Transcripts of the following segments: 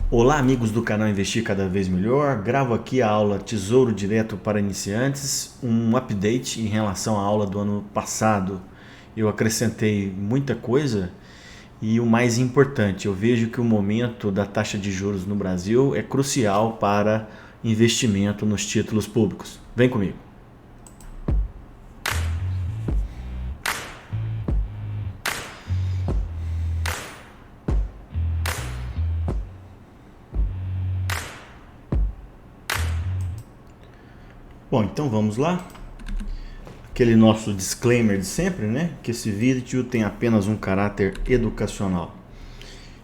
Olá, amigos do canal Investir Cada Vez Melhor. Gravo aqui a aula Tesouro Direto para Iniciantes, um update em relação à aula do ano passado. Eu acrescentei muita coisa e o mais importante, eu vejo que o momento da taxa de juros no Brasil é crucial para investimento nos títulos públicos. Vem comigo. Bom, então vamos lá. Aquele nosso disclaimer de sempre, né? Que esse vídeo tem apenas um caráter educacional.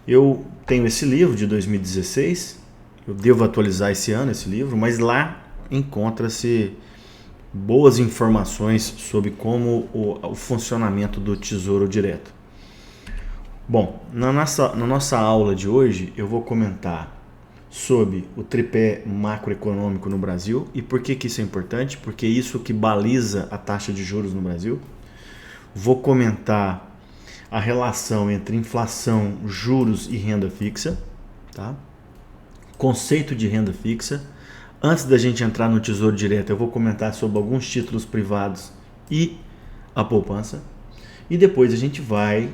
Eu tenho esse livro de 2016, eu devo atualizar esse ano esse livro, mas lá encontra-se boas informações sobre como o funcionamento do Tesouro Direto. Bom, na nossa aula de hoje eu vou comentar sobre o tripé macroeconômico no Brasil e por que isso é importante, porque é isso que baliza a taxa de juros no Brasil. Vou comentar a relação entre inflação, juros e renda fixa, tá? Conceito de renda fixa. Antes da gente entrar no Tesouro Direto, eu vou comentar sobre alguns títulos privados e a poupança. E depois a gente vai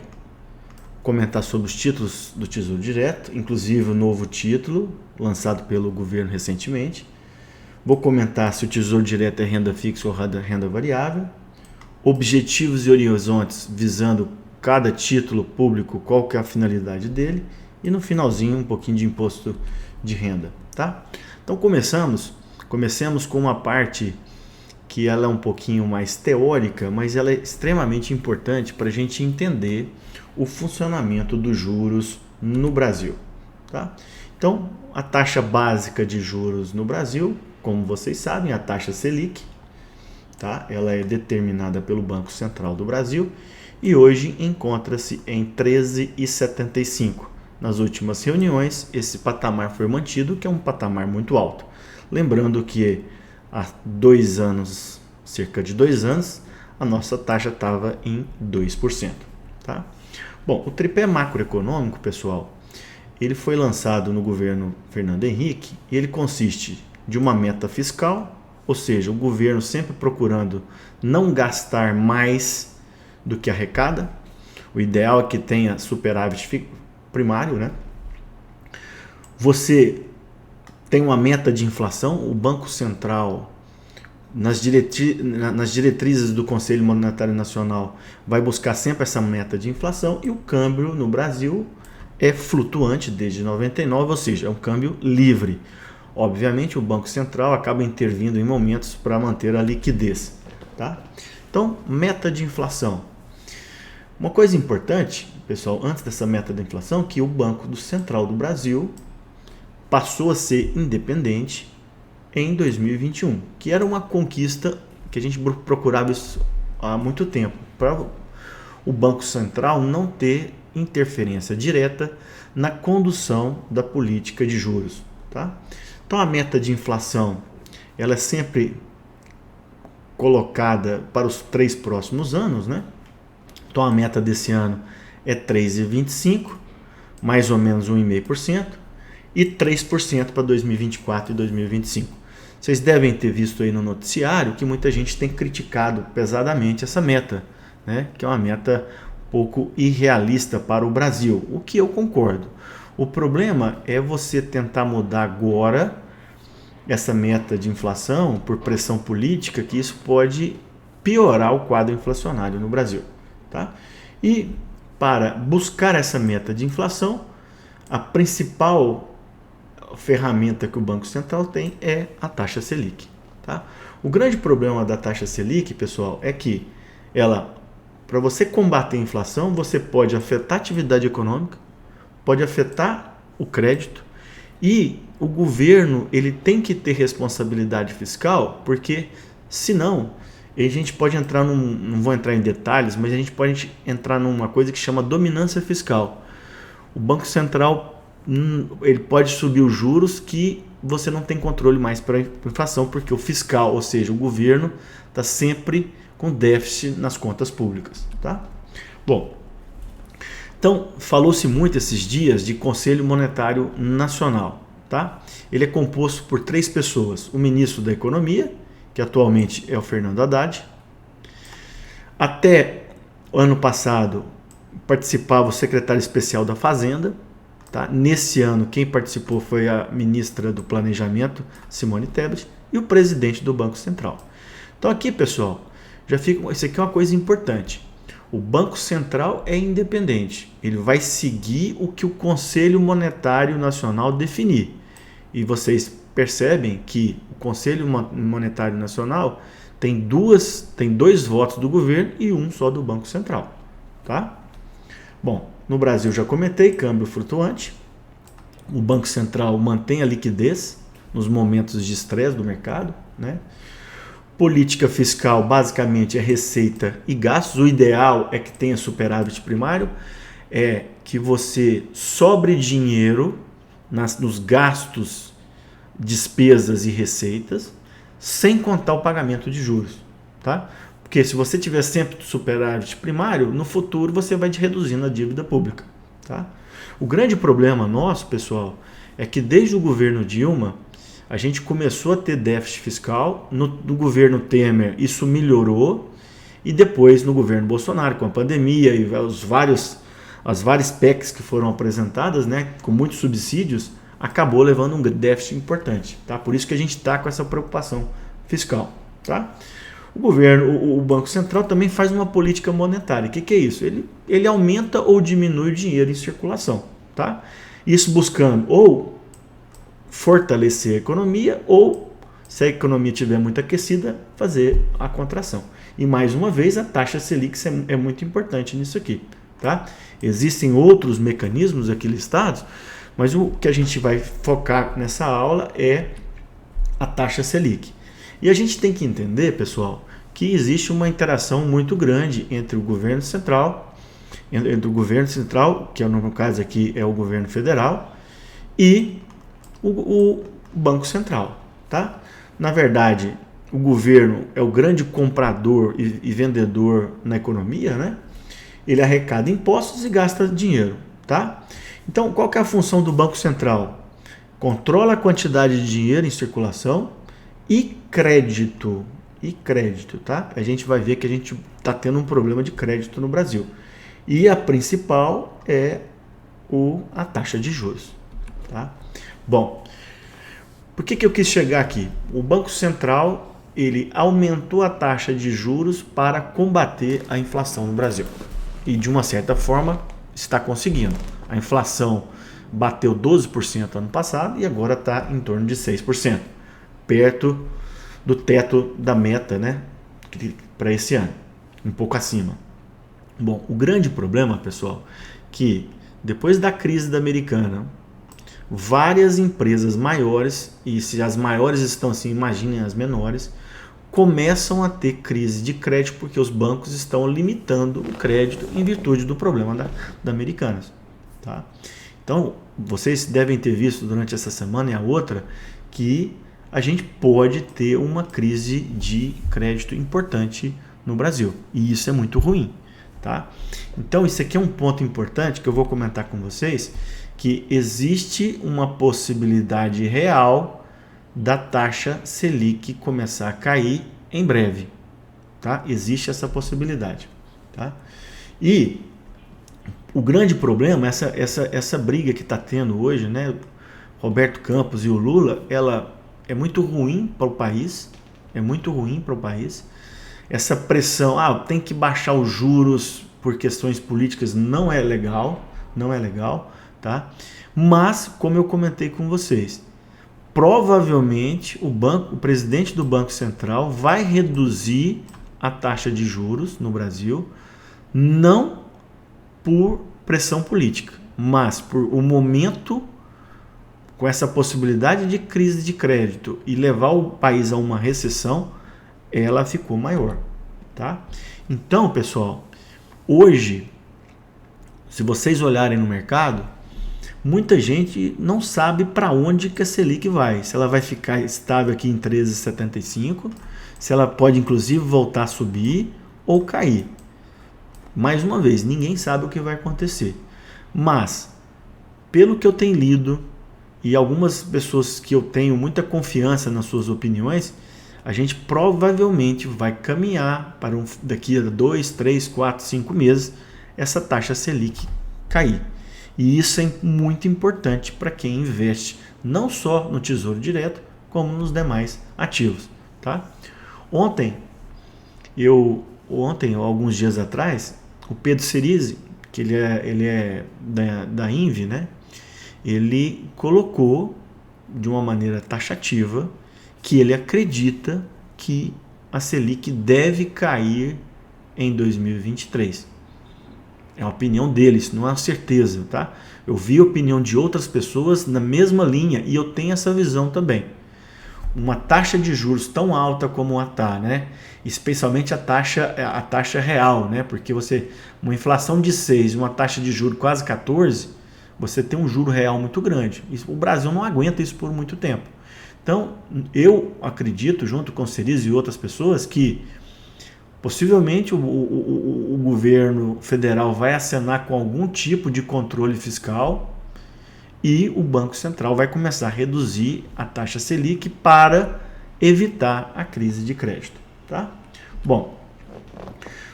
comentar sobre os títulos do Tesouro Direto, inclusive o novo título lançado pelo governo recentemente. Vou comentar se o Tesouro Direto é renda fixa ou renda variável, objetivos e horizontes visando cada título público, qual que é a finalidade dele, e no finalzinho um pouquinho de imposto de renda, tá? Então comecemos com uma parte que ela é um pouquinho mais teórica, mas ela é extremamente importante para a gente entender o funcionamento dos juros no Brasil, tá? Então, a taxa básica de juros no Brasil, como vocês sabem, a taxa Selic, tá? Ela é determinada pelo Banco Central do Brasil e hoje encontra-se em 13,75. Nas últimas reuniões, esse patamar foi mantido, que é um patamar muito alto. Lembrando que há cerca de 2 anos, a nossa taxa estava em 2%, tá? Bom, o tripé macroeconômico, pessoal, ele foi lançado no governo Fernando Henrique e ele consiste de uma meta fiscal, ou seja, o governo sempre procurando não gastar mais do que arrecada. O ideal é que tenha superávit primário, né? Você tem uma meta de inflação, o Banco Central, nas diretrizes do Conselho Monetário Nacional, vai buscar sempre essa meta de inflação e o câmbio no Brasil é flutuante desde 99, ou seja, é um câmbio livre. Obviamente, o Banco Central acaba intervindo em momentos para manter a liquidez, tá? Então, meta de inflação. Uma coisa importante, pessoal, antes dessa meta de inflação, que o Banco Central do Brasil passou a ser independente em 2021, que era uma conquista que a gente procurava isso há muito tempo, para o Banco Central não ter interferência direta na condução da política de juros, tá? Então a meta de inflação ela é sempre colocada para os 3 próximos anos, né? Então a meta desse ano é 3,25, mais ou menos 1,5%, e 3% para 2024 e 2025. Vocês devem ter visto aí no noticiário que muita gente tem criticado pesadamente essa meta, né? Que é uma meta um pouco irrealista para o Brasil, o que eu concordo. O problema é você tentar mudar agora essa meta de inflação por pressão política, que isso pode piorar o quadro inflacionário no Brasil, tá? E para buscar essa meta de inflação, a principal ferramenta que o Banco Central tem é a taxa Selic, tá? O grande problema da taxa Selic, pessoal, é que ela, para você combater a inflação, você pode afetar a atividade econômica, pode afetar o crédito e o governo ele tem que ter responsabilidade fiscal, porque senão a gente pode entrar não vou entrar em detalhes, mas a gente pode entrar numa coisa que chama dominância fiscal. O Banco Central ele pode subir os juros que você não tem controle mais para a inflação, porque o fiscal, ou seja, o governo, está sempre com déficit nas contas públicas, tá? Bom, Então, falou-se muito esses dias de Conselho Monetário Nacional. Tá? Ele é composto por 3 pessoas. O ministro da Economia, que atualmente é o Fernando Haddad. Até o ano passado participava o secretário especial da Fazenda. Tá? Nesse ano, quem participou foi a ministra do Planejamento, Simone Tebet, e o presidente do Banco Central. Então aqui, pessoal, já fica, isso aqui é uma coisa importante. O Banco Central é independente. Ele vai seguir o que o Conselho Monetário Nacional definir. E vocês percebem que o Conselho Monetário Nacional tem 2 votos do governo e 1 só do Banco Central. Tá? Bom, no Brasil já comentei, câmbio flutuante. O Banco Central mantém a liquidez nos momentos de estresse do mercado, né? Política fiscal basicamente é receita e gastos. O ideal é que tenha superávit primário, é que você sobre dinheiro nos gastos, despesas e receitas, sem contar o pagamento de juros. Tá? Porque se você tiver sempre superávit primário, no futuro você vai reduzindo a dívida pública. Tá? O grande problema nosso, pessoal, é que desde o governo Dilma, a gente começou a ter déficit fiscal. No governo Temer isso melhorou, e depois no governo Bolsonaro, com a pandemia e as várias PECs que foram apresentadas, né, com muitos subsídios, acabou levando um déficit importante. Tá? Por isso que a gente está com essa preocupação fiscal. Tá? O Banco Central também faz uma política monetária. O que é isso? Ele aumenta ou diminui o dinheiro em circulação. Tá? Isso buscando ou fortalecer a economia, ou, se a economia estiver muito aquecida, fazer a contração. E mais uma vez, a taxa Selic é muito importante nisso aqui. Tá? Existem outros mecanismos aqui listados, mas o que a gente vai focar nessa aula é a taxa Selic. E a gente tem que entender, pessoal, que existe uma interação muito grande entre o governo central, que no caso aqui é o governo federal, e o Banco Central. Tá? Na verdade, o governo é o grande comprador e vendedor na economia, né? Ele arrecada impostos e gasta dinheiro. Tá? Então, qual que é a função do Banco Central? Controla a quantidade de dinheiro em circulação e crédito. Tá? A gente vai ver que a gente está tendo um problema de crédito no Brasil. E a principal é a taxa de juros. Tá? Bom, por que eu quis chegar aqui? O Banco Central ele aumentou a taxa de juros para combater a inflação no Brasil. E de uma certa forma está conseguindo. A inflação bateu 12% ano passado e agora está em torno de 6%, perto do teto da meta, né, para esse ano, um pouco acima. Bom, o grande problema, pessoal, que depois da crise da Americana, várias empresas maiores, e se as maiores estão assim, imaginem as menores, começam a ter crise de crédito porque os bancos estão limitando o crédito em virtude do problema da Americanas. Tá? Então, vocês devem ter visto durante essa semana e a outra que a gente pode ter uma crise de crédito importante no Brasil. E isso é muito ruim. Tá? Então, isso aqui é um ponto importante que eu vou comentar com vocês, que existe uma possibilidade real da taxa Selic começar a cair em breve. Tá? Existe essa possibilidade. Tá? E o grande problema, essa briga que está tendo hoje, né, Roberto Campos e o Lula, ela é muito ruim para o país. É muito ruim para o país. Essa pressão, tem que baixar os juros por questões políticas, não é legal. Não é legal. Tá? Mas, como eu comentei com vocês, provavelmente o presidente do Banco Central vai reduzir a taxa de juros no Brasil, não por pressão política, mas por o momento, com essa possibilidade de crise de crédito e levar o país a uma recessão, ela ficou maior. Tá? Então, pessoal, hoje, se vocês olharem no mercado, muita gente não sabe para onde que a Selic vai. Se ela vai ficar estável aqui em 13,75, se ela pode inclusive voltar a subir ou cair. Mais uma vez, ninguém sabe o que vai acontecer. Mas, pelo que eu tenho lido, e algumas pessoas que eu tenho muita confiança nas suas opiniões, a gente provavelmente vai caminhar para daqui a 2, 3, 4, 5 meses, essa taxa Selic cair. E isso é muito importante para quem investe não só no Tesouro Direto, como nos demais ativos. Tá? Ontem, alguns dias atrás, o Pedro Cerise, que ele é da INVI, né? Ele colocou de uma maneira taxativa que ele acredita que a Selic deve cair em 2023. É a opinião dele, isso não é uma certeza, tá? Eu vi a opinião de outras pessoas na mesma linha e eu tenho essa visão também. Uma taxa de juros tão alta como a está, né? Especialmente a taxa real, né? Porque uma inflação de 6 e uma taxa de juros quase 14, você tem um juro real muito grande. O Brasil não aguenta isso por muito tempo. Então, eu acredito, junto com o Cerise e outras pessoas, que possivelmente o governo federal vai acenar com algum tipo de controle fiscal e o Banco Central vai começar a reduzir a taxa Selic para evitar a crise de crédito. Tá? Bom,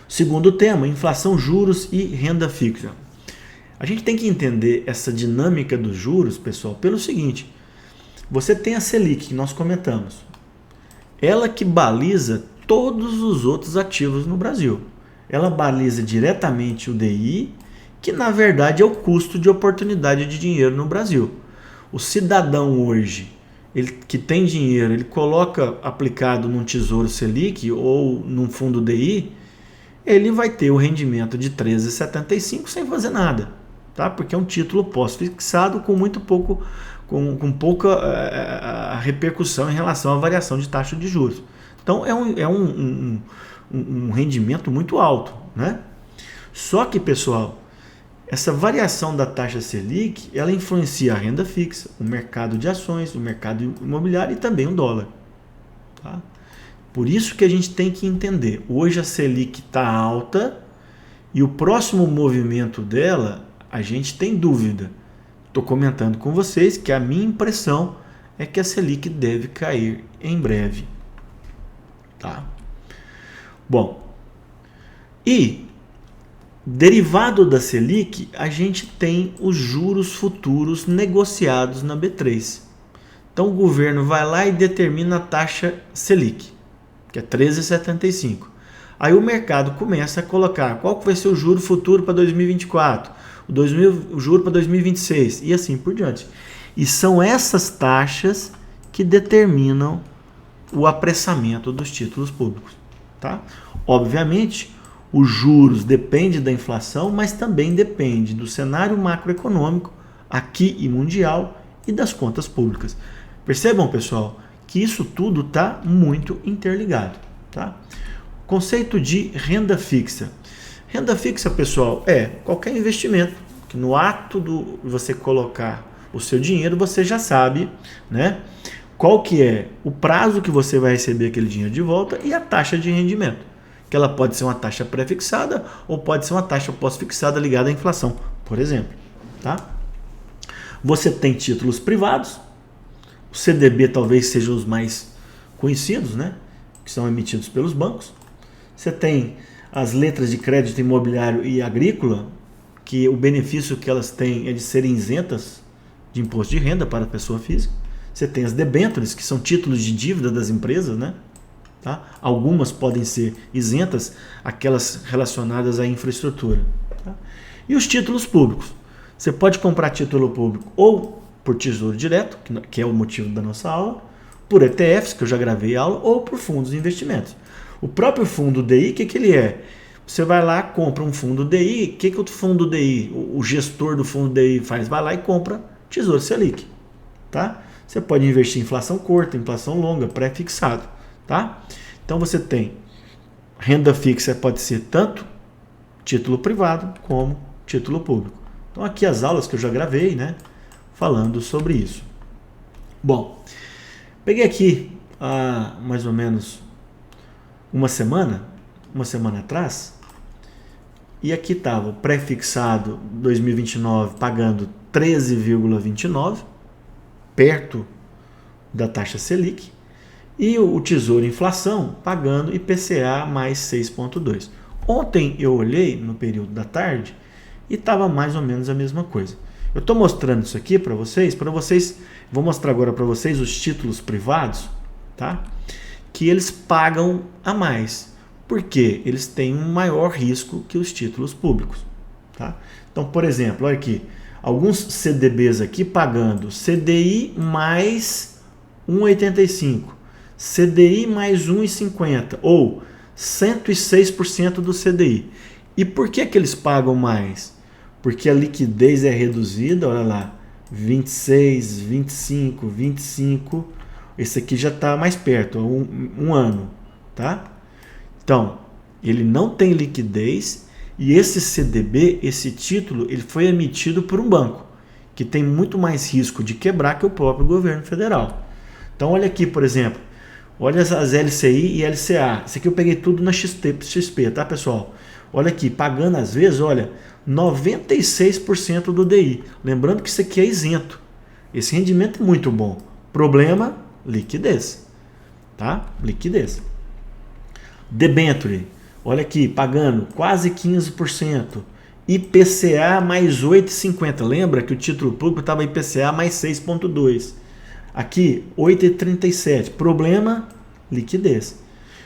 segundo tema, inflação, juros e renda fixa. A gente tem que entender essa dinâmica dos juros, pessoal, pelo seguinte: você tem a Selic, que nós comentamos, ela que baliza todos os outros ativos no Brasil. Ela baliza diretamente o DI, que na verdade é o custo de oportunidade de dinheiro no Brasil. O cidadão hoje, que tem dinheiro, ele coloca aplicado num Tesouro Selic ou num fundo DI, ele vai ter o rendimento de 13,75 sem fazer nada, tá? Porque é um título pós-fixado com muito pouco, com pouca repercussão em relação à variação de taxa de juros. Então é um rendimento muito alto, né? Só que, pessoal, essa variação da taxa Selic, ela influencia a renda fixa, o mercado de ações, o mercado imobiliário e também o dólar. Tá? Por isso que a gente tem que entender, hoje a Selic está alta e o próximo movimento dela, a gente tem dúvida. Estou comentando com vocês que a minha impressão é que a Selic deve cair em breve. Tá? Bom, e derivado da Selic, a gente tem os juros futuros negociados na B3. Então o governo vai lá e determina a taxa Selic, que é 13,75. Aí o mercado começa a colocar qual que vai ser o juro futuro para 2024, o juro para 2026 e assim por diante. E são essas taxas que determinam o apressamento dos títulos públicos. Tá? Obviamente, os juros dependem da inflação, mas também depende do cenário macroeconômico aqui e mundial e das contas públicas. Percebam, pessoal, que isso tudo está muito interligado. Tá? Conceito de renda fixa. Renda fixa, pessoal, é qualquer investimento que no ato de você colocar o seu dinheiro, você já sabe, né, qual que é o prazo que você vai receber aquele dinheiro de volta e a taxa de rendimento. Que ela pode ser uma taxa pré-fixada ou pode ser uma taxa pós-fixada ligada à inflação, por exemplo. Tá? Você tem títulos privados, o CDB talvez sejam os mais conhecidos, né? Que são emitidos pelos bancos. Você tem as letras de crédito imobiliário e agrícola, que o benefício que elas têm é de serem isentas de imposto de renda para a pessoa física. Você tem as debêntures, que são títulos de dívida das empresas, né? Tá? Algumas podem ser isentas, aquelas relacionadas à infraestrutura. Tá? E os títulos públicos. Você pode comprar título público ou por tesouro direto, que é o motivo da nossa aula, por ETFs, que eu já gravei aula, ou por fundos de investimentos. O próprio fundo DI, o que ele é? Você vai lá, compra um fundo DI, o que o fundo DI, o gestor do fundo DI faz? Vai lá e compra Tesouro Selic. Tá? Você pode investir em inflação curta, inflação longa, pré-fixado. Tá? Então você tem renda fixa, pode ser tanto título privado como título público. Então aqui as aulas que eu já gravei, né, falando sobre isso. Bom, peguei aqui há mais ou menos uma semana atrás, E aqui estava o pré-fixado 2029 pagando 13,29, perto da taxa Selic, e o Tesouro Inflação pagando IPCA mais 6,2. Ontem eu olhei no período da tarde e estava mais ou menos a mesma coisa. Eu estou mostrando isso aqui para vocês, vou mostrar agora para vocês os títulos privados, tá? Que eles pagam a mais, porque eles têm um maior risco que os títulos públicos, tá? Então, por exemplo, olha aqui, alguns CDBs aqui pagando CDI mais 1,85, CDI mais 1,50 ou 106% do CDI. E por que eles pagam mais? Porque a liquidez é reduzida, olha lá, 26, 25, 25, esse aqui já está mais perto, um ano, tá? Então, ele não tem liquidez e esse CDB, esse título, ele foi emitido por um banco, que tem muito mais risco de quebrar que o próprio governo federal. Então, olha aqui, por exemplo, olha as LCI e LCA. Isso aqui eu peguei tudo na XP, tá, pessoal? Olha aqui, pagando às vezes, olha, 96% do DI. Lembrando que isso aqui é isento. Esse rendimento é muito bom. Problema, liquidez. Tá? Liquidez. Debenture, olha aqui, pagando quase 15%. IPCA mais 8,50. Lembra que o título público estava IPCA mais 6,2. Aqui, 8,37. Problema, liquidez.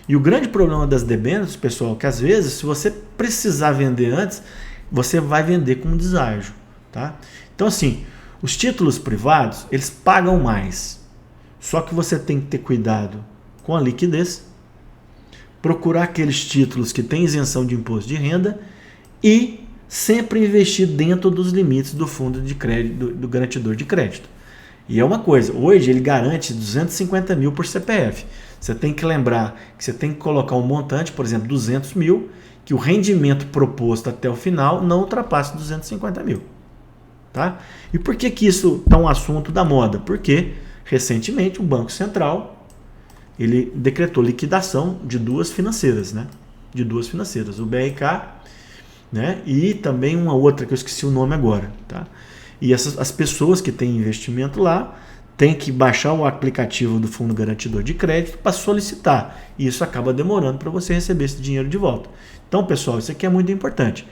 E o grande problema das debêntures, pessoal, que às vezes, se você precisar vender antes, você vai vender com deságio, tá? Então, assim, os títulos privados, eles pagam mais. Só que você tem que ter cuidado com a liquidez, procurar aqueles títulos que têm isenção de imposto de renda e sempre investir dentro dos limites do fundo de crédito, do garantidor de crédito. E é uma coisa, hoje ele garante 250 mil por CPF. Você tem que lembrar que você tem que colocar um montante, por exemplo, 200 mil, que o rendimento proposto até o final não ultrapasse 250 mil. Tá? E por que isso está um assunto da moda? Porque, recentemente, o Banco Central ele decretou liquidação de duas financeiras, né? De duas financeiras, o BRK, né? E também uma outra que eu esqueci o nome agora, tá? E as pessoas que têm investimento lá têm que baixar o aplicativo do Fundo Garantidor de Crédito para solicitar. E isso acaba demorando para você receber esse dinheiro de volta. Então, pessoal, isso aqui é muito importante.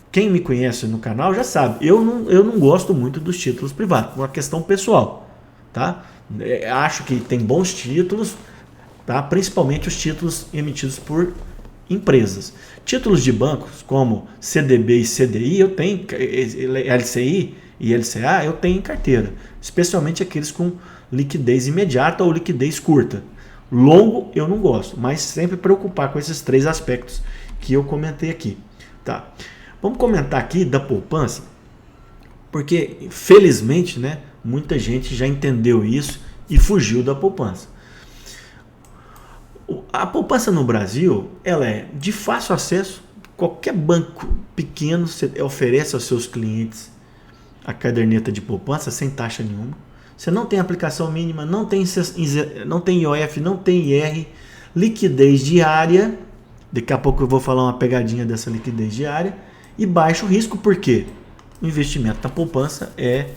Quem me conhece no canal já sabe, eu não gosto muito dos títulos privados, por uma questão pessoal, tá? Acho que tem bons títulos, tá? Principalmente os títulos emitidos por empresas. Títulos de bancos como CDB e CDI, eu tenho, LCI e LCA, eu tenho em carteira, especialmente aqueles com liquidez imediata ou liquidez curta. Longo eu não gosto, mas sempre preocupar com esses três aspectos que eu comentei aqui, tá? Vamos comentar aqui da poupança, porque felizmente, né, muita gente já entendeu isso e fugiu da poupança. A poupança no Brasil, ela é de fácil acesso. Qualquer banco pequeno oferece aos seus clientes a caderneta de poupança sem taxa nenhuma. Você não tem aplicação mínima, não tem IOF, não tem IR, liquidez diária. Daqui a pouco eu vou falar uma pegadinha dessa liquidez diária. E baixo risco, porque o investimento na poupança é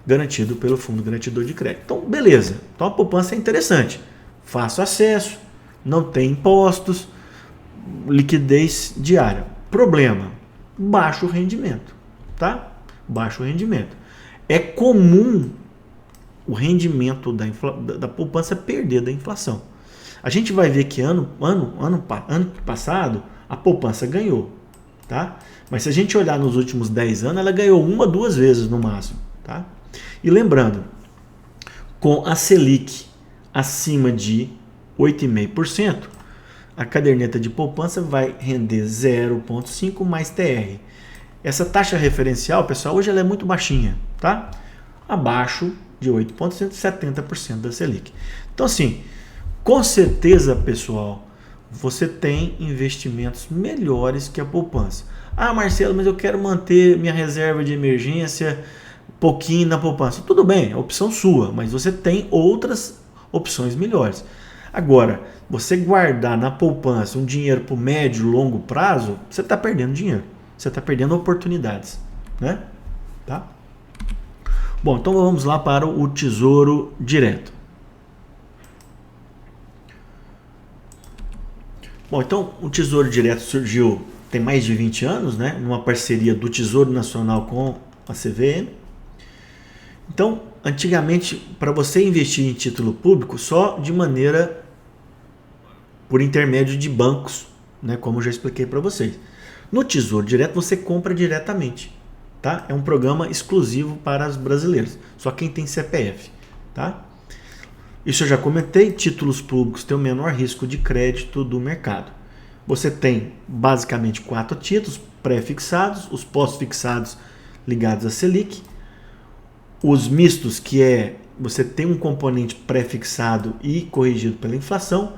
garantido pelo Fundo Garantidor de Crédito. Então, beleza. Então a poupança é interessante. Fácil acesso, não tem impostos, liquidez diária. Problema, baixo rendimento, tá? Baixo rendimento. É comum o rendimento da poupança perder da inflação. A gente vai ver que ano passado a poupança ganhou, tá? Mas se a gente olhar nos últimos 10 anos, ela ganhou 1, 2 vezes no máximo, tá? E lembrando, com a Selic acima de 8,5%, a caderneta de poupança vai render 0,5 mais TR. Essa taxa referencial, pessoal, hoje ela é muito baixinha, tá? Abaixo de 8,5%, 70% da Selic. Então, assim, com certeza, pessoal, você tem investimentos melhores que a poupança. Ah, Marcelo, mas eu quero manter minha reserva de emergência pouquinho na poupança. Tudo bem, é opção sua, mas você tem outras opções melhores. Agora, você guardar na poupança um dinheiro para o médio e longo prazo, você está perdendo dinheiro. Você está perdendo oportunidades, né? Tá? Bom, então vamos lá para o Tesouro Direto. Bom, então o Tesouro Direto surgiu tem mais de 20 anos, né? Numa parceria do Tesouro Nacional com a CVM. Então, antigamente, para você investir em título público, só de maneira por intermédio de bancos, né? Como eu já expliquei para vocês. No Tesouro Direto, você compra diretamente, tá? É um programa exclusivo para os brasileiros, só quem tem CPF, tá? Isso eu já comentei, títulos públicos têm o menor risco de crédito do mercado. Você tem basicamente 4 títulos pré-fixados, os pós-fixados ligados à Selic, os mistos, que é você tem um componente pré-fixado e corrigido pela inflação,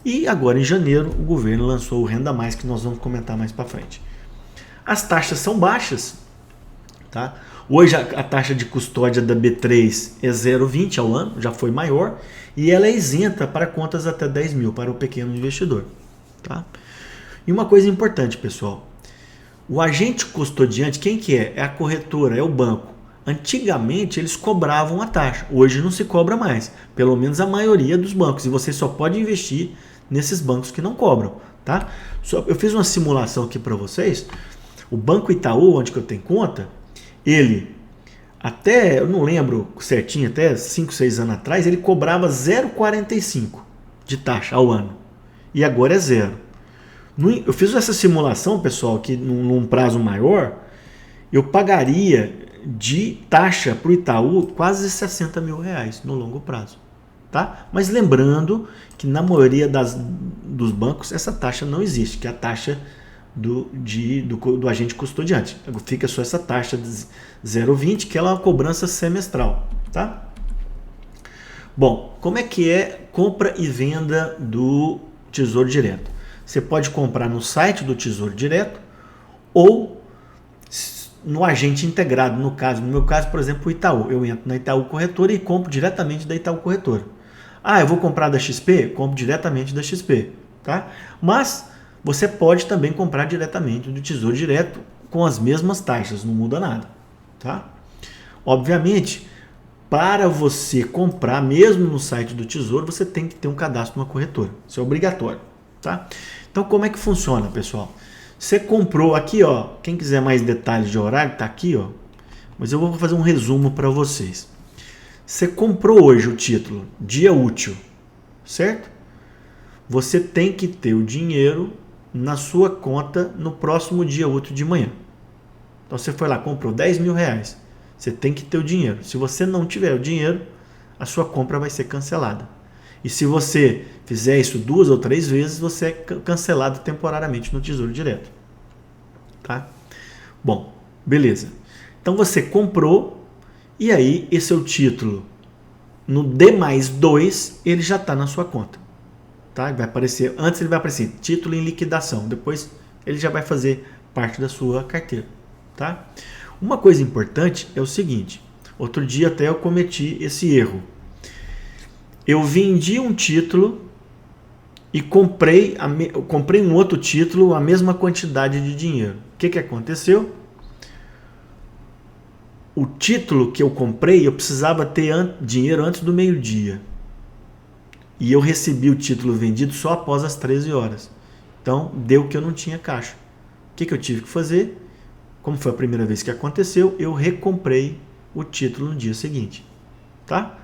e agora em janeiro o governo lançou o Renda Mais, que nós vamos comentar mais para frente. As taxas são baixas, tá? Hoje a taxa de custódia da B3 é 0,20 ao ano, já foi maior, e ela é isenta para contas até 10 mil para o pequeno investidor, tá? E uma coisa importante, pessoal, o agente custodiante, quem que é? É a corretora, é o banco. Antigamente eles cobravam a taxa, hoje não se cobra mais, pelo menos a maioria dos bancos, e você só pode investir nesses bancos que não cobram, tá? Eu fiz uma simulação aqui para vocês, o Banco Itaú, onde que eu tenho conta, ele, até, eu não lembro certinho, até 5, 6 anos atrás, ele cobrava 0,45 de taxa ao ano, e agora é 0. Eu fiz essa simulação, pessoal, que num prazo maior, eu pagaria de taxa para o Itaú quase 60 mil reais no longo prazo, tá? Mas lembrando que na maioria dos bancos essa taxa não existe, que é a taxa do agente custodiante. Fica só essa taxa de 0,20, que é uma cobrança semestral, tá? Bom, como é que é compra e venda do Tesouro Direto? Você pode comprar no site do Tesouro Direto ou no agente integrado, no meu caso, por exemplo, o Itaú. Eu entro na Itaú Corretora e compro diretamente da Itaú Corretora. Ah, eu vou comprar da XP? Compro diretamente da XP, tá? Mas você pode também comprar diretamente do Tesouro Direto com as mesmas taxas, não muda nada, tá? Obviamente, para você comprar, mesmo no site do Tesouro, você tem que ter um cadastro numa corretora. Isso é obrigatório, tá? Então, como é que funciona, pessoal? Você comprou aqui, ó, quem quiser mais detalhes de horário, tá aqui, ó. Mas eu vou fazer um resumo para vocês. Você comprou hoje o título, dia útil, certo? Você tem que ter o dinheiro na sua conta no próximo dia útil de manhã. Então você foi lá, comprou 10 mil reais. Você tem que ter o dinheiro. Se você não tiver o dinheiro, a sua compra vai ser cancelada. E se você fizer isso 2 ou 3 vezes, você é cancelado temporariamente no Tesouro Direto. Tá? Bom, beleza. Então você comprou e aí esse é o título. No D+2, ele já está na sua conta. Tá? Vai aparecer, antes ele vai aparecer título em liquidação. Depois ele já vai fazer parte da sua carteira. Tá? Uma coisa importante é o seguinte. Outro dia até eu cometi esse erro. Eu vendi um título e comprei um outro título, a mesma quantidade de dinheiro. O que aconteceu? O título que eu comprei, eu precisava ter dinheiro antes do meio-dia. E eu recebi o título vendido só após as 13 horas. Então, deu que eu não tinha caixa. O que eu tive que fazer? Como foi a primeira vez que aconteceu, eu recomprei o título no dia seguinte. Tá?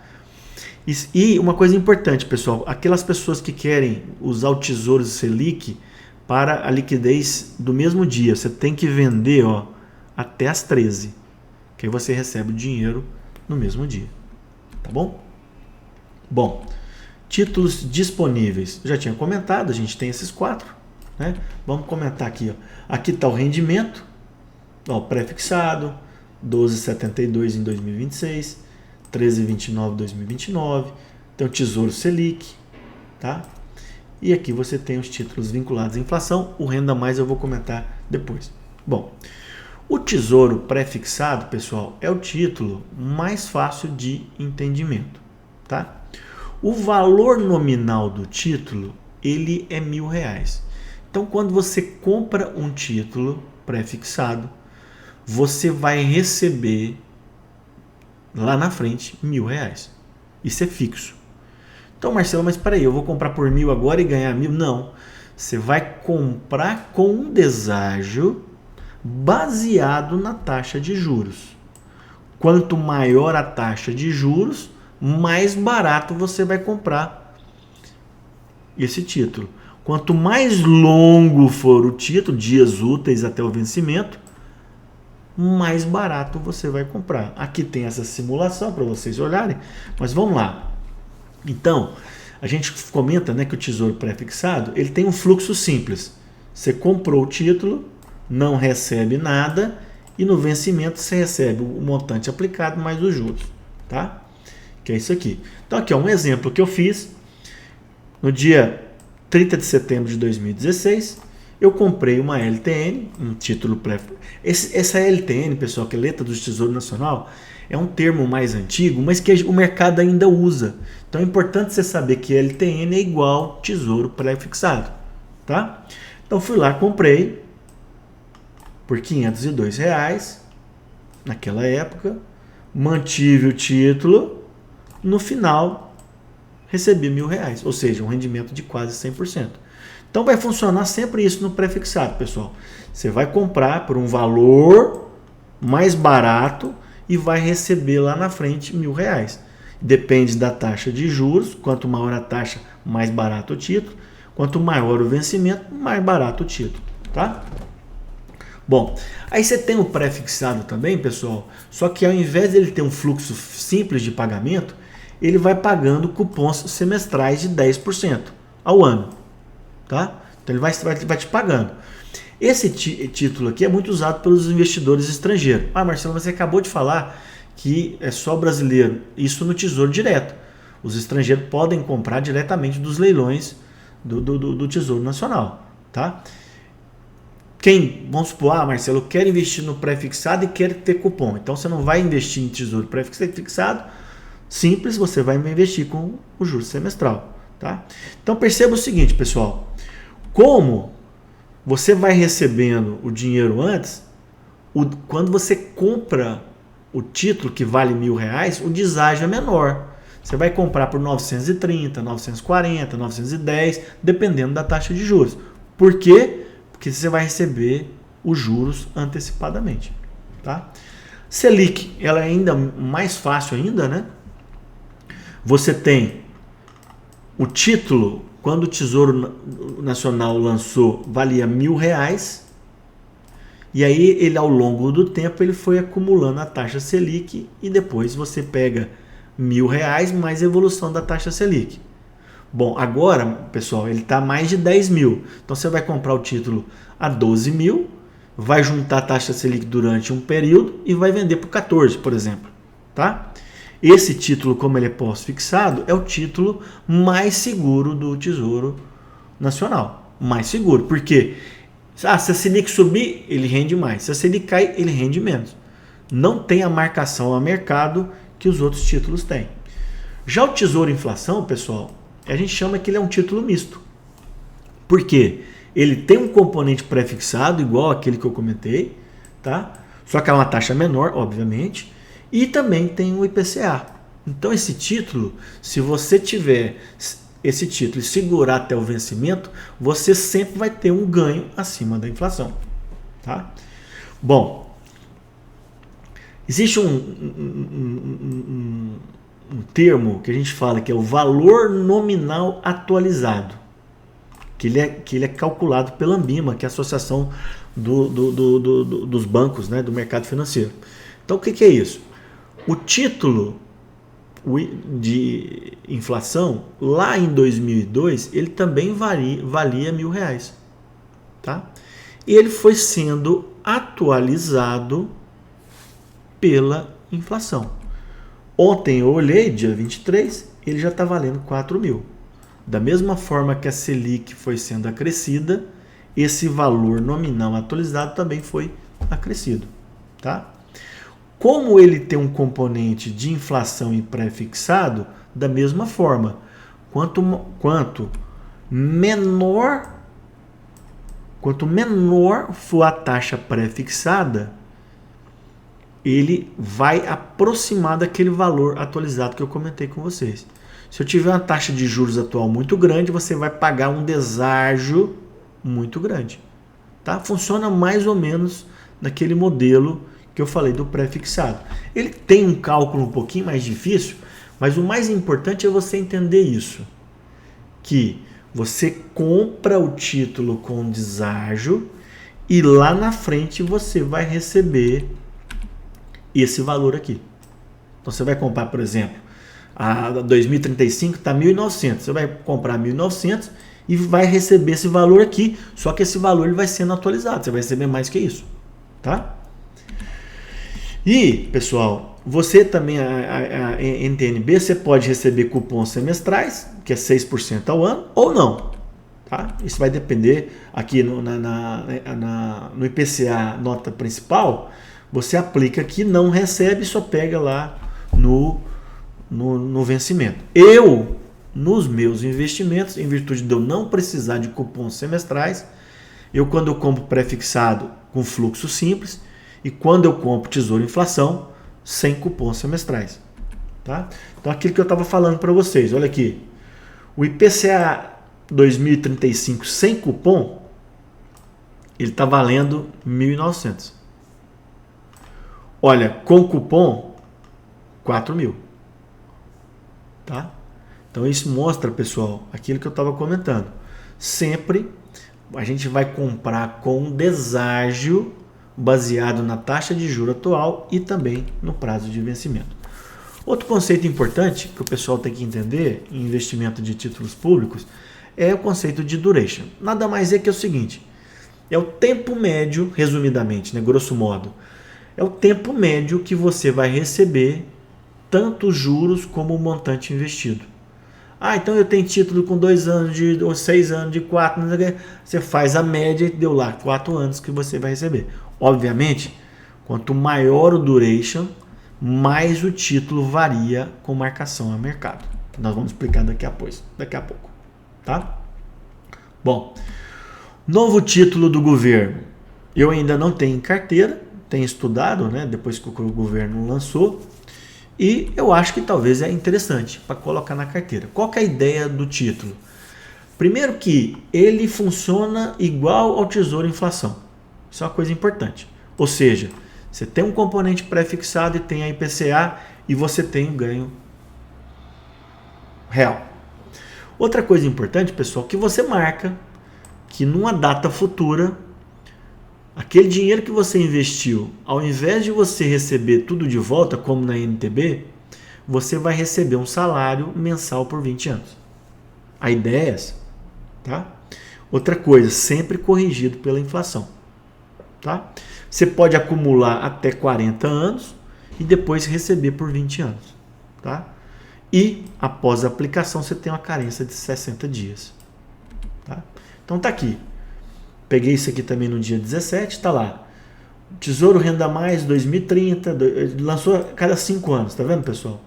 E uma coisa importante, pessoal, aquelas pessoas que querem usar o Tesouro Selic para a liquidez do mesmo dia, você tem que vender, ó, até as 13, que aí você recebe o dinheiro no mesmo dia, tá bom? Bom, títulos disponíveis, eu já tinha comentado, a gente tem esses 4, né? Vamos comentar aqui, ó. Aqui está o rendimento, ó, pré-fixado, 12,72 em 2026, 13,29 em 2029, tem o Tesouro Selic, tá? E aqui você tem os títulos vinculados à inflação, o Renda Mais eu vou comentar depois. Bom, o Tesouro pré-fixado, pessoal, é o título mais fácil de entendimento, tá? O valor nominal do título, ele é R$1.000. Então, quando você compra um título pré-fixado, você vai receber lá na frente R$1.000. Isso é fixo. Então, Marcelo, mas peraí, eu vou comprar por 1.000 agora e ganhar 1.000? Não. Você vai comprar com um deságio baseado na taxa de juros. Quanto maior a taxa de juros, mais barato você vai comprar esse título. Quanto mais longo for o título, dias úteis até o vencimento, mais barato você vai comprar. Aqui tem essa simulação para vocês olharem, mas vamos lá. Então, a gente comenta, né, que o tesouro pré-fixado ele tem um fluxo simples. Você comprou o título, não recebe nada e no vencimento você recebe o montante aplicado mais os juros, tá? Que é isso aqui. Então aqui é um exemplo que eu fiz no dia 30 de setembro de 2016. Eu comprei uma LTN, um título pré. Essa LTN, pessoal, que é letra do Tesouro Nacional, é um termo mais antigo, mas que o mercado ainda usa. Então é importante você saber que LTN é igual Tesouro Pré-fixado, tá? Então fui lá, comprei por R$502 naquela época, mantive o título, no final recebi R$1.000, ou seja, um rendimento de quase 100%. Então vai funcionar sempre isso no pré-fixado, pessoal. Você vai comprar por um valor mais barato e vai receber lá na frente R$1.000. Depende da taxa de juros, quanto maior a taxa, mais barato o título. Quanto maior o vencimento, mais barato o título, tá? Bom, aí você tem o pré-fixado também, pessoal, só que ao invés de ele ter um fluxo simples de pagamento, ele vai pagando cupons semestrais de 10% ao ano, tá? Então ele vai te pagando. Esse título aqui é muito usado pelos investidores estrangeiros. Ah, Marcelo, você acabou de falar que é só brasileiro. Isso no Tesouro Direto. Os estrangeiros podem comprar diretamente dos leilões do Tesouro Nacional, tá? Vamos supor, Marcelo, eu quero investir no pré-fixado e quero ter cupom. Então você não vai investir em tesouro pré-fixado simples, você vai investir com o juros semestral, tá? Então perceba o seguinte, pessoal, como você vai recebendo o dinheiro antes, quando você compra o título que vale R$1.000, o deságio é menor. Você vai comprar por 930, 940, 910, dependendo da taxa de juros. Por quê? Porque você vai receber os juros antecipadamente, tá? Selic, ela é ainda mais fácil ainda, né? Você tem o título, quando o Tesouro Nacional lançou, valia R$1.000, e aí ele ao longo do tempo ele foi acumulando a taxa Selic e depois você pega R$1.000 mais a evolução da taxa Selic. Bom, agora, pessoal, ele está mais de 10 mil. Então você vai comprar o título a 12 mil, vai juntar a taxa Selic durante um período e vai vender por 14, por exemplo, tá? Esse título, como ele é pós-fixado, é o título mais seguro do Tesouro Nacional. Mais seguro, porque se a Selic subir, ele rende mais. Se a Selic cair, ele rende menos. Não tem a marcação a mercado que os outros títulos têm. Já o Tesouro Inflação, pessoal, a gente chama que ele é um título misto. Por quê? Ele tem um componente pré-fixado, igual aquele que eu comentei, tá? Só que é uma taxa menor, obviamente, e também tem o IPCA. Então esse título, se você tiver esse título e segurar até o vencimento, você sempre vai ter um ganho acima da inflação, tá? Bom, existe um termo que a gente fala que é o valor nominal atualizado, que ele é calculado pela Ambima, que é a Associação dos Bancos, né, do Mercado Financeiro. Então o que é isso? O título de inflação, lá em 2002, ele também valia R$1.000, tá? E ele foi sendo atualizado pela inflação. Ontem eu olhei, dia 23, ele já está valendo 4.000. Da mesma forma que a Selic foi sendo acrescida, esse valor nominal atualizado também foi acrescido, tá? Como ele tem um componente de inflação e pré-fixado, da mesma forma, Quanto menor for a taxa pré-fixada, ele vai aproximar daquele valor atualizado que eu comentei com vocês. Se eu tiver uma taxa de juros atual muito grande, você vai pagar um deságio muito grande. Tá? Funciona mais ou menos naquele modelo que eu falei do pré-fixado. Ele tem um cálculo um pouquinho mais difícil, mas o mais importante é você entender isso. Que você compra o título com deságio e lá na frente você vai receber esse valor aqui. Então você vai comprar, por exemplo, a 2035 está 1.900. Você vai comprar 1.900 e vai receber esse valor aqui, só que esse valor ele vai sendo atualizado. Você vai receber mais que isso, tá? E, pessoal, você também, a NTN-B, você pode receber cupons semestrais, que é 6% ao ano, ou não. Tá? Isso vai depender aqui no IPCA nota principal, você aplica aqui, não recebe, só pega lá no vencimento. Eu, nos meus investimentos, em virtude de eu não precisar de cupons semestrais, quando eu compro pré-fixado com fluxo simples, e quando eu compro Tesouro Inflação, sem cupons semestrais. Tá? Então, aquilo que eu estava falando para vocês, olha aqui. O IPCA 2035 sem cupom, ele está valendo 1.900. Olha, com cupom, 4.000. Tá? Então, isso mostra, pessoal, aquilo que eu estava comentando. Sempre a gente vai comprar com deságio baseado na taxa de juros atual e também no prazo de vencimento. Outro conceito importante que o pessoal tem que entender em investimento de títulos públicos é o conceito de duration. Nada mais é que o seguinte, é o tempo médio, resumidamente, né, grosso modo, é o tempo médio que você vai receber tanto juros como o montante investido. Ah, então eu tenho título com 2 anos, ou 6 anos, de 4, você faz a média e deu lá 4 anos que você vai receber. Obviamente, quanto maior o duration, mais o título varia com marcação a mercado. Nós vamos explicar daqui a pouco. Tá? Bom, novo título do governo. Eu ainda não tenho em carteira, tenho estudado, né, depois que o governo lançou, e eu acho que talvez é interessante para colocar na carteira. Qual que é a ideia do título? Primeiro que ele funciona igual ao Tesouro Inflação. Isso é uma coisa importante. Ou seja, você tem um componente pré-fixado e tem a IPCA e você tem um ganho real. Outra coisa importante, pessoal, que você marca que numa data futura, aquele dinheiro que você investiu, ao invés de você receber tudo de volta, como na NTB, você vai receber um salário mensal por 20 anos. A ideia é essa. Tá? Outra coisa, sempre corrigido pela inflação. Tá? Você pode acumular até 40 anos e depois receber por 20 anos. Tá? E após a aplicação você tem uma carência de 60 dias. Tá? Então tá aqui. Peguei isso aqui também no dia 17, tá lá. Tesouro Renda Mais 2030, lançou a cada 5 anos, tá vendo, pessoal?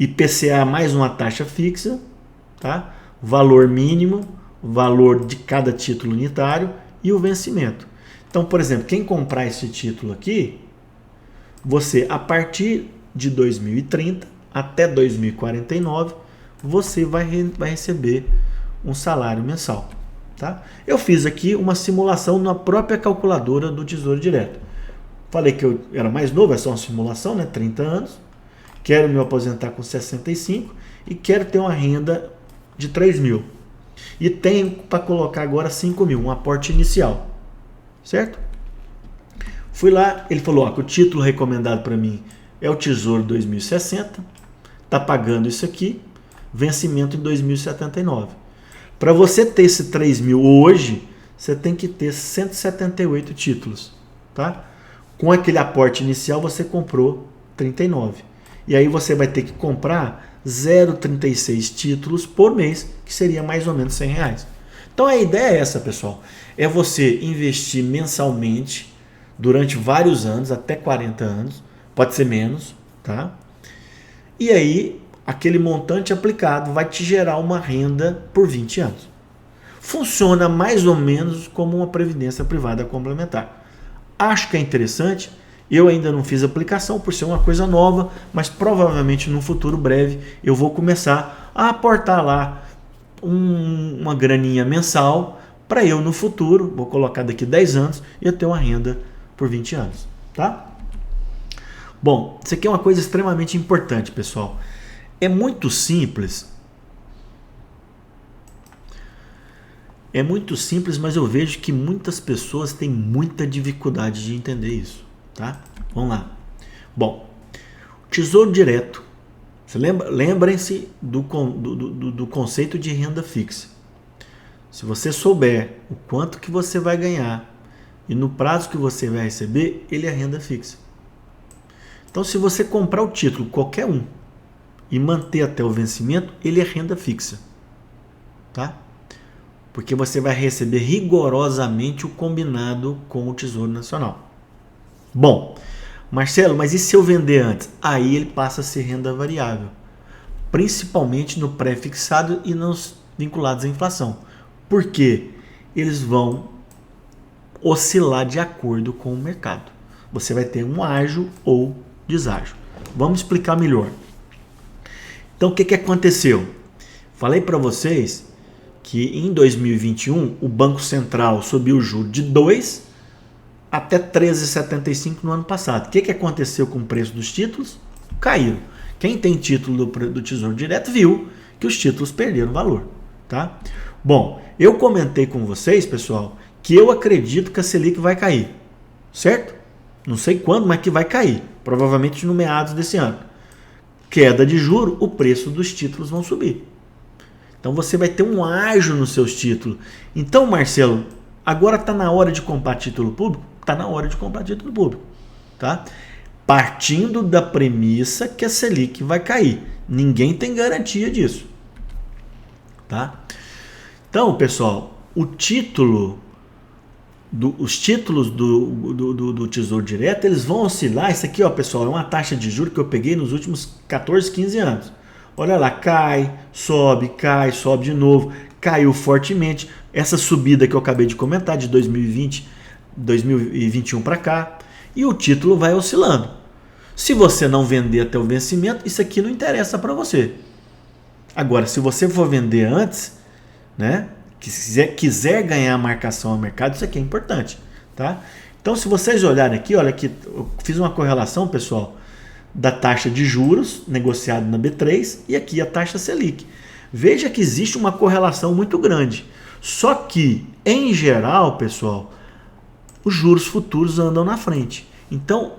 IPCA mais uma taxa fixa, tá? Valor mínimo, valor de cada título unitário e o vencimento. Então, por exemplo, quem comprar esse título aqui, você, a partir de 2030 até 2049, você vai receber um salário mensal. Tá? Eu fiz aqui uma simulação na própria calculadora do Tesouro Direto. Falei que eu era mais novo, é só uma simulação, né? 30 anos. Quero me aposentar com 65 e quero ter uma renda de 3.000. E tenho para colocar agora 5.000, um aporte inicial. Certo? Fui lá, ele falou ó, que o título recomendado para mim é o Tesouro 2060, está pagando isso aqui, vencimento em 2079. Para você ter esse 3.000 hoje, você tem que ter 178 títulos. Tá? Com aquele aporte inicial, você comprou 39. E aí você vai ter que comprar 0,36 títulos por mês, que seria mais ou menos R$100. Então a ideia é essa, pessoal. É você investir mensalmente durante vários anos, até 40 anos, pode ser menos, tá? E aí aquele montante aplicado vai te gerar uma renda por 20 anos. Funciona mais ou menos como uma previdência privada complementar. Acho que é interessante. Eu ainda não fiz aplicação por ser uma coisa nova, mas provavelmente no futuro breve eu vou começar a aportar lá uma graninha mensal para eu no futuro, vou colocar daqui 10 anos, eu ter uma renda por 20 anos, tá? Bom, isso aqui é uma coisa extremamente importante, pessoal. É muito simples. É muito simples, mas eu vejo que muitas pessoas têm muita dificuldade de entender isso, tá? Vamos lá. Bom, Tesouro Direto. Lembrem-se do conceito de renda fixa. Se você souber o quanto que você vai ganhar e no prazo que você vai receber, ele é renda fixa. Então, se você comprar o título, qualquer um, e manter até o vencimento, ele é renda fixa, tá? Porque você vai receber rigorosamente o combinado com o Tesouro Nacional. Bom, Marcelo, mas e se eu vender antes? Aí ele passa a ser renda variável, principalmente no pré-fixado e nos vinculados à inflação. Por quê? Eles vão oscilar de acordo com o mercado. Você vai ter um ágio ou deságio. Vamos explicar melhor. Então, o que aconteceu? Falei para vocês que em 2021 o Banco Central subiu o juro de 2 até 13,75 no ano passado. O que aconteceu com o preço dos títulos? Caíram. Quem tem título do Tesouro Direto viu que os títulos perderam valor, tá? Bom, eu comentei com vocês, pessoal, que eu acredito que a Selic vai cair, certo? Não sei quando, mas que vai cair, provavelmente no meados desse ano. Queda de juro, o preço dos títulos vão subir. Então você vai ter um ágio nos seus títulos. Então, Marcelo, agora está na hora de comprar título público? Está na hora de comprar título público, tá? Partindo da premissa que a Selic vai cair. Ninguém tem garantia disso, tá? Então, pessoal, os títulos do Tesouro Direto, eles vão oscilar. Isso aqui, ó, pessoal, é uma taxa de juros que eu peguei nos últimos 14, 15 anos. Olha lá, cai, sobe de novo, caiu fortemente. Essa subida que eu acabei de comentar, de 2020, 2021 para cá, e o título vai oscilando. Se você não vender até o vencimento, isso aqui não interessa para você. Agora, se você for vender antes, né, quiser ganhar a marcação ao mercado, isso aqui é importante, tá? Então, se vocês olharem aqui, olha aqui, eu fiz uma correlação, pessoal, da taxa de juros negociada na B3 e aqui a taxa Selic. Veja que existe uma correlação muito grande. Só que, em geral, pessoal, os juros futuros andam na frente. Então,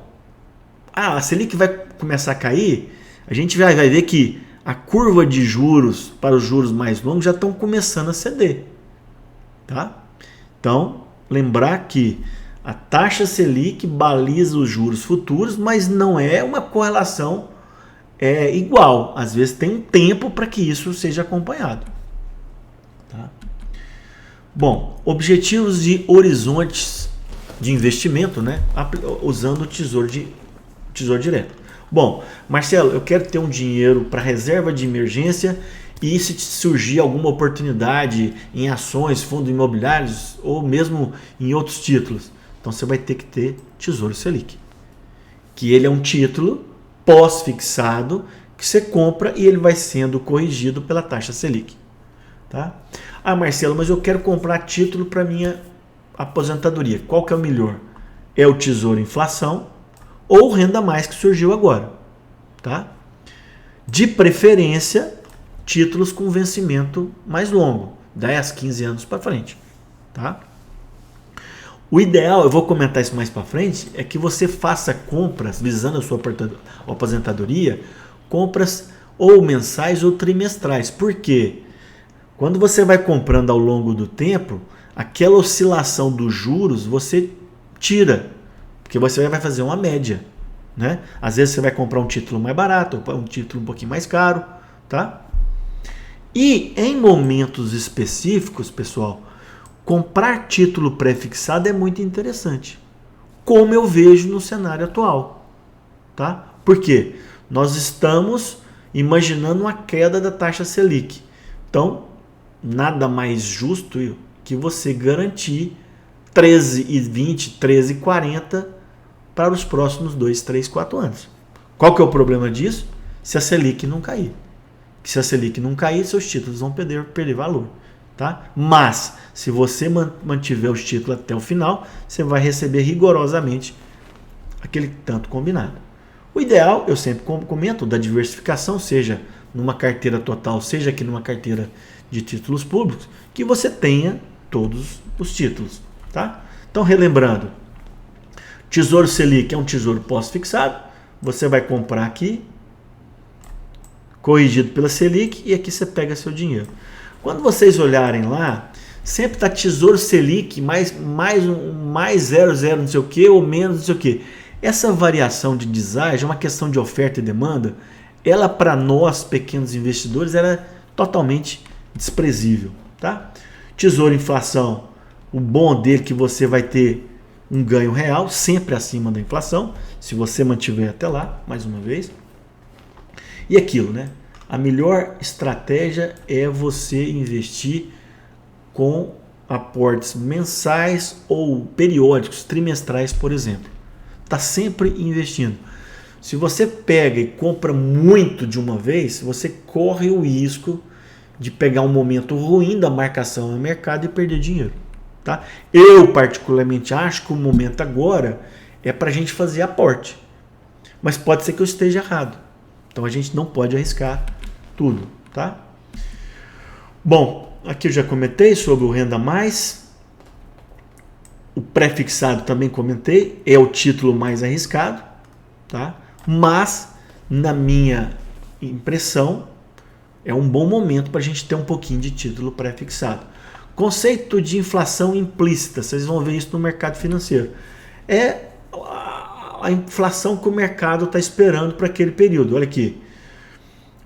a Selic vai começar a cair, a gente vai ver que a curva de juros para os juros mais longos já estão começando a ceder, tá? Então, lembrar que a taxa Selic baliza os juros futuros, mas não é uma correlação igual. Às vezes tem um tempo para que isso seja acompanhado, tá? Bom, objetivos e horizontes de investimento, né? Usando o Tesouro Direto. Bom, Marcelo, eu quero ter um dinheiro para reserva de emergência e se surgir alguma oportunidade em ações, fundos imobiliários ou mesmo em outros títulos. Então você vai ter que ter Tesouro Selic, que ele é um título pós-fixado que você compra e ele vai sendo corrigido pela taxa Selic, tá? Ah, Marcelo, mas eu quero comprar título para minha aposentadoria. Qual que é o melhor? É o Tesouro Inflação ou Renda Mais que surgiu agora, tá? De preferência, títulos com vencimento mais longo, 10, 15 anos para frente, tá? O ideal, eu vou comentar isso mais para frente, é que você faça compras visando a sua aposentadoria, compras ou mensais ou trimestrais. Por quê? Quando você vai comprando ao longo do tempo, aquela oscilação dos juros você tira, porque você vai fazer uma média, né? Às vezes você vai comprar um título mais barato, um título um pouquinho mais caro, tá? E em momentos específicos, pessoal, comprar título pré-fixado é muito interessante, como eu vejo no cenário atual, tá? Por quê? Nós estamos imaginando uma queda da taxa Selic. Então, nada mais justo que você garantir 13,20, 13,40 para os próximos 2, 3, 4 anos. Qual que é o problema disso? Se a Selic não cair. Se a Selic não cair, seus títulos vão perder valor. Tá? Mas, se você mantiver os títulos até o final, você vai receber rigorosamente aquele tanto combinado. O ideal, eu sempre comento, da diversificação, seja numa carteira total, seja aqui numa carteira de títulos públicos, que você tenha todos os títulos. Tá? Então, relembrando, Tesouro Selic é um tesouro pós-fixado, você vai comprar aqui, corrigido pela Selic, e aqui você pega seu dinheiro. Quando vocês olharem lá, sempre está Tesouro Selic mais 0,0 não sei o que, ou menos não sei o que. Essa variação de deságio é uma questão de oferta e demanda. Ela, para nós, pequenos investidores, era totalmente desprezível. Tá? Tesouro Inflação, o bom dele é que você vai ter um ganho real, sempre acima da inflação, se você mantiver até lá, mais uma vez. E aquilo, né? A melhor estratégia é você investir com aportes mensais ou periódicos, trimestrais, por exemplo. Está sempre investindo. Se você pega e compra muito de uma vez, você corre o risco de pegar um momento ruim da marcação no mercado e perder dinheiro. Tá? Eu, particularmente, acho que o momento agora é para a gente fazer aporte. Mas pode ser que eu esteja errado. Então a gente não pode arriscar tudo. Tá? Bom, aqui eu já comentei sobre o Renda Mais. O pré-fixado também comentei. É o título mais arriscado. Tá? Mas, na minha impressão, é um bom momento para a gente ter um pouquinho de título pré-fixado. Conceito de inflação implícita, vocês vão ver isso no mercado financeiro. É a inflação que o mercado está esperando para aquele período. Olha aqui,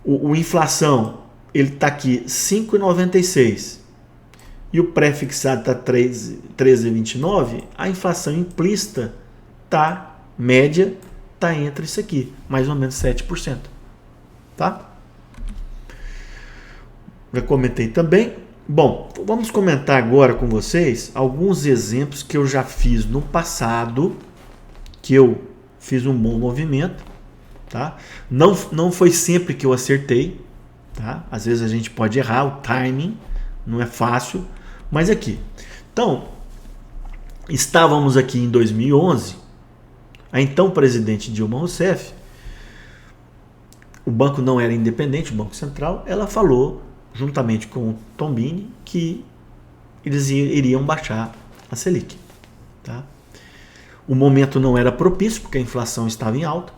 o inflação ele está aqui 5,96 e o pré-fixado está 13,29. A inflação implícita está média, está entre isso aqui, mais ou menos 7%. Tá? Já comentei também. Bom, vamos comentar agora com vocês alguns exemplos que eu já fiz no passado, que eu fiz um bom movimento, tá? Não foi sempre que eu acertei, tá? Às vezes a gente pode errar, o timing não é fácil, mas aqui. Então, estávamos aqui em 2011, a então presidente Dilma Rousseff, o banco não era independente, o Banco Central, ela falou juntamente com o Tombini, que eles iriam baixar a Selic. Tá? O momento não era propício, porque a inflação estava em alta,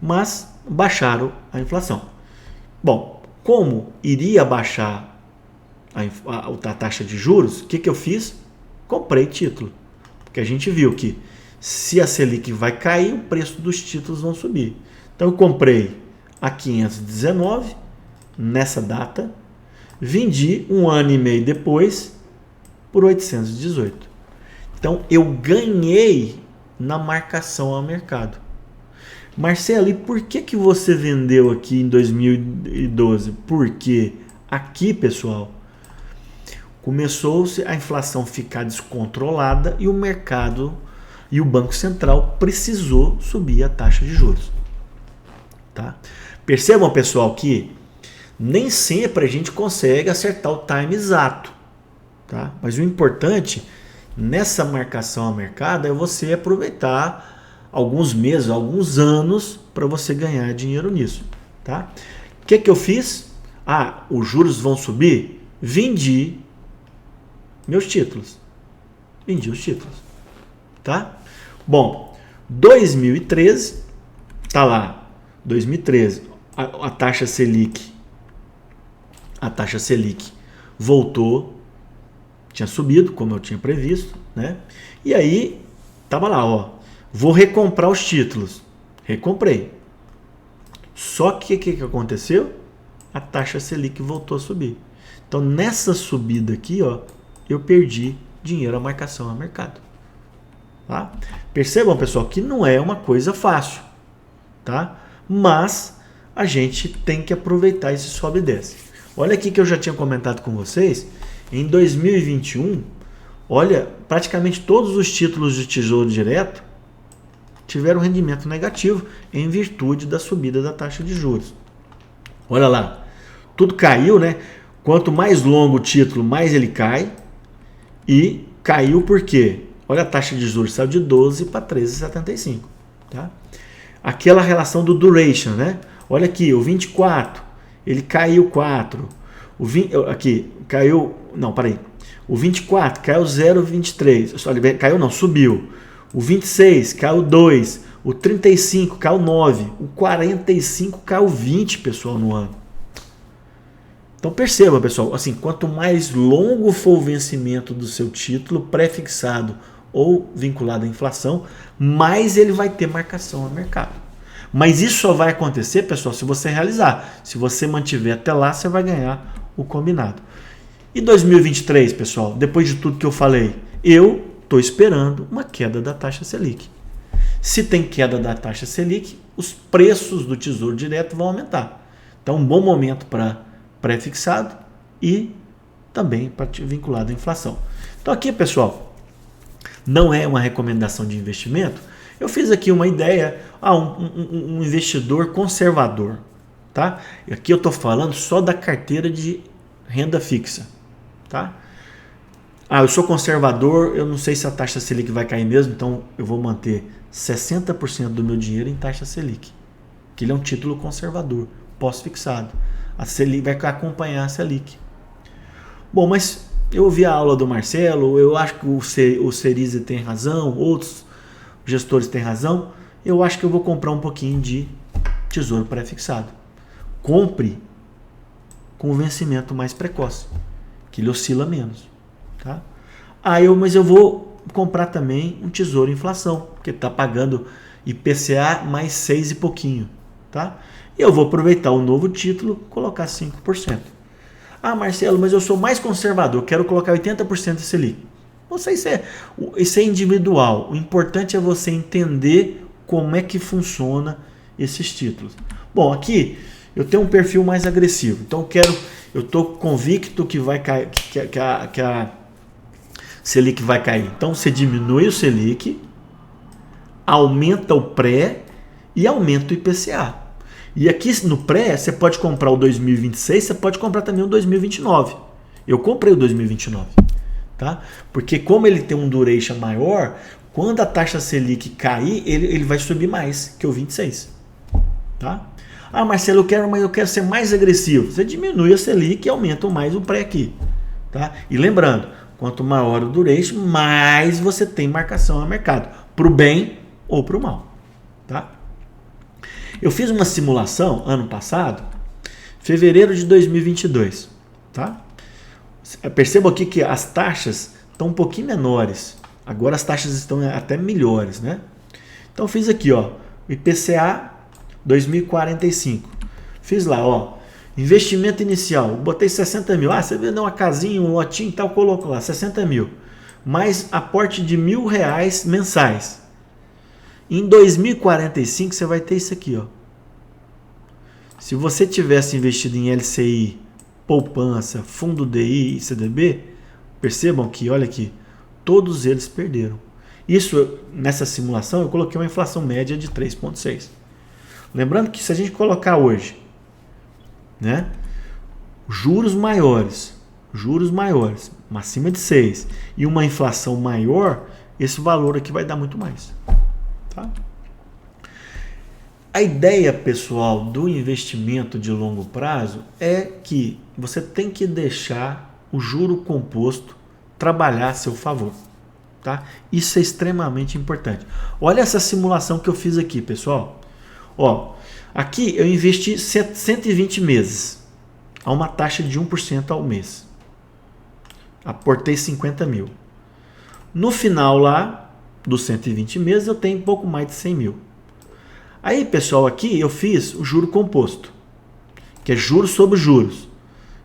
mas baixaram a inflação. Bom, como iria baixar a taxa de juros, o que eu fiz? Comprei título. Porque a gente viu que se a Selic vai cair, o preço dos títulos vão subir. Então eu comprei a 519 nessa data, vendi um ano e meio depois por 818. Então eu ganhei na marcação ao mercado. Marcelo, e por que você vendeu aqui em 2012? Porque aqui, pessoal, começou-se a inflação ficar descontrolada e o mercado e o Banco Central precisou subir a taxa de juros. Tá? Percebam, pessoal, que nem sempre a gente consegue acertar o time exato, tá? Mas o importante nessa marcação ao mercado é você aproveitar alguns meses, alguns anos para você ganhar dinheiro nisso, tá? O que eu fiz? Os juros vão subir? Vendi meus títulos. Vendi os títulos, tá? Bom, 2013, tá lá, 2013, a taxa Selic voltou, tinha subido, como eu tinha previsto, né? E aí, tava lá, vou recomprar os títulos. Recomprei. Só que o que aconteceu? A taxa Selic voltou a subir. Então, nessa subida aqui, eu perdi dinheiro à marcação a mercado. Tá? Percebam, pessoal, que não é uma coisa fácil, tá? Mas a gente tem que aproveitar esse sobe e desce. Olha aqui que eu já tinha comentado com vocês, em 2021, olha, praticamente todos os títulos de Tesouro Direto tiveram rendimento negativo em virtude da subida da taxa de juros. Olha lá, tudo caiu, né? Quanto mais longo o título, mais ele cai. E caiu por quê? Olha a taxa de juros, saiu de 12 para 13,75. Tá? Aquela relação do duration, né? Olha aqui, o 24, ele caiu 4. O 20, aqui, caiu... Não, peraí. O 24 caiu 0,23. Caiu não, subiu. O 26 caiu 2. O 35 caiu 9. O 45 caiu 20, pessoal, no ano. Então perceba, pessoal, assim, quanto mais longo for o vencimento do seu título pré-fixado ou vinculado à inflação, mais ele vai ter marcação no mercado. Mas isso só vai acontecer, pessoal, se você realizar. Se você mantiver até lá, você vai ganhar o combinado. E 2023, pessoal, depois de tudo que eu falei, eu estou esperando uma queda da taxa Selic. Se tem queda da taxa Selic, os preços do Tesouro Direto vão aumentar. Então, um bom momento para pré-fixado e também vinculado à inflação. Então aqui, pessoal, não é uma recomendação de investimento. Eu fiz aqui uma ideia, um investidor conservador. Tá? E aqui eu estou falando só da carteira de renda fixa. Tá? Eu sou conservador, eu não sei se a taxa Selic vai cair mesmo, então eu vou manter 60% do meu dinheiro em taxa Selic. Que ele é um título conservador, pós-fixado. A Selic vai acompanhar a Selic. Bom, mas eu ouvi a aula do Marcelo, eu acho que o Cerise tem razão, outros gestores têm razão, eu acho que eu vou comprar um pouquinho de tesouro pré-fixado. Compre com o vencimento mais precoce, que ele oscila menos. Tá? Mas eu vou comprar também um tesouro inflação, porque está pagando IPCA mais 6 e pouquinho. Tá? E eu vou aproveitar o novo título, colocar 5%. Marcelo, mas eu sou mais conservador, quero colocar 80% de Selic. Isso é individual. O importante é você entender como é que funciona esses títulos. Bom, aqui eu tenho um perfil mais agressivo. Então eu estou convicto que vai cair, que a Selic vai cair. Então você diminui o Selic, aumenta o pré e aumenta o IPCA. E aqui no pré, você pode comprar o 2026, você pode comprar também o 2029. Eu comprei o 2029. Tá? Porque como ele tem um duration maior, quando a taxa Selic cair, ele vai subir mais que o 26. Tá? Marcelo, eu quero ser mais agressivo. Você diminui a Selic e aumenta mais o pré aqui. Tá? E lembrando, quanto maior o duration, mais você tem marcação a mercado. Para o bem ou para o mal. Tá? Eu fiz uma simulação ano passado, fevereiro de 2022, tá? Percebo aqui que as taxas estão um pouquinho menores. Agora as taxas estão até melhores, né? Então eu fiz aqui, ó, IPCA 2045. Fiz lá, ó, investimento inicial, botei 60 mil. Você vendeu uma casinha, um lotinho e tal, colocou lá 60 mil. Mais aporte de R$1.000 mensais. Em 2045 você vai ter isso aqui, ó. Se você tivesse investido em LCI, poupança, fundo DI e CDB, percebam que, olha aqui, todos eles perderam. Isso, nessa simulação, eu coloquei uma inflação média de 3,6. Lembrando que se a gente colocar hoje, né, juros maiores, acima de 6, e uma inflação maior, esse valor aqui vai dar muito mais. Tá? A ideia, pessoal, do investimento de longo prazo é que você tem que deixar o juro composto trabalhar a seu favor. Tá? Isso é extremamente importante. Olha essa simulação que eu fiz aqui, pessoal. Ó, aqui eu investi 120 meses a uma taxa de 1% ao mês. Aportei 50 mil. No final lá, dos 120 meses, eu tenho pouco mais de 100 mil. Aí, pessoal, aqui eu fiz o juro composto, que é juros sobre juros.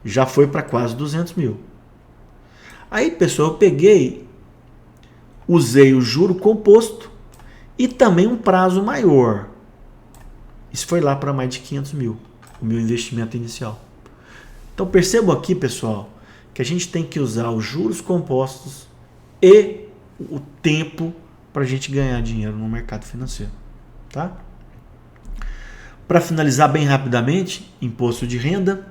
Já foi para quase 200 mil. Aí, pessoal, eu peguei, usei o juro composto e também um prazo maior. Isso foi lá para mais de 500 mil, o meu investimento inicial. Então percebam aqui, pessoal, que a gente tem que usar os juros compostos e o tempo para a gente ganhar dinheiro no mercado financeiro. Tá? Para finalizar bem rapidamente, imposto de renda.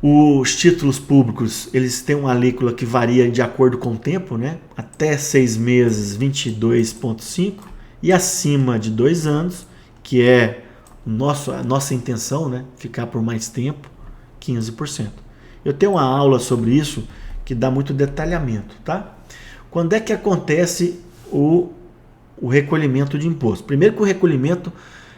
Os títulos públicos, eles têm uma alíquota que varia de acordo com o tempo, né? Até 6 meses, 22,5%, e acima de 2 anos, que é a nossa intenção, né? Ficar por mais tempo, 15%. Eu tenho uma aula sobre isso que dá muito detalhamento, tá? Quando é que acontece o recolhimento de imposto? Primeiro que o recolhimento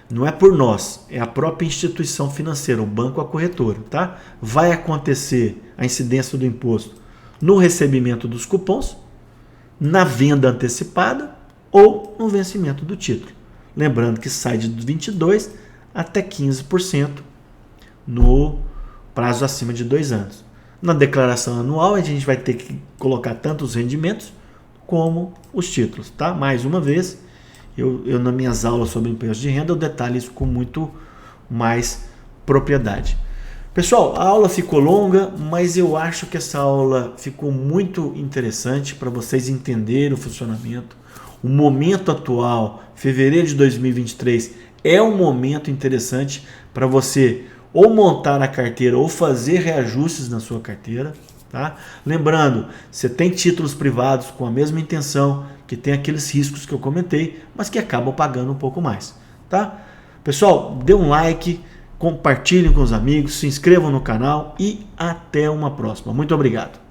não é por nós, é a própria instituição financeira, o banco, a corretora, tá? Vai acontecer a incidência do imposto no recebimento dos cupons, na venda antecipada ou no vencimento do título. Lembrando que sai de 22% até 15% no prazo acima de 2 anos. Na declaração anual, a gente vai ter que colocar tanto os rendimentos como os títulos, tá? Mais uma vez, eu nas minhas aulas sobre imposto de renda, eu detalho isso com muito mais propriedade. Pessoal, a aula ficou longa, mas eu acho que essa aula ficou muito interessante para vocês entenderem o funcionamento. O momento atual, fevereiro de 2023, é um momento interessante para você ou montar a carteira ou fazer reajustes na sua carteira. Tá? Lembrando, você tem títulos privados com a mesma intenção, que tem aqueles riscos que eu comentei, mas que acabam pagando um pouco mais. Tá? Pessoal, dê um like, compartilhem com os amigos, se inscrevam no canal e até uma próxima. Muito obrigado.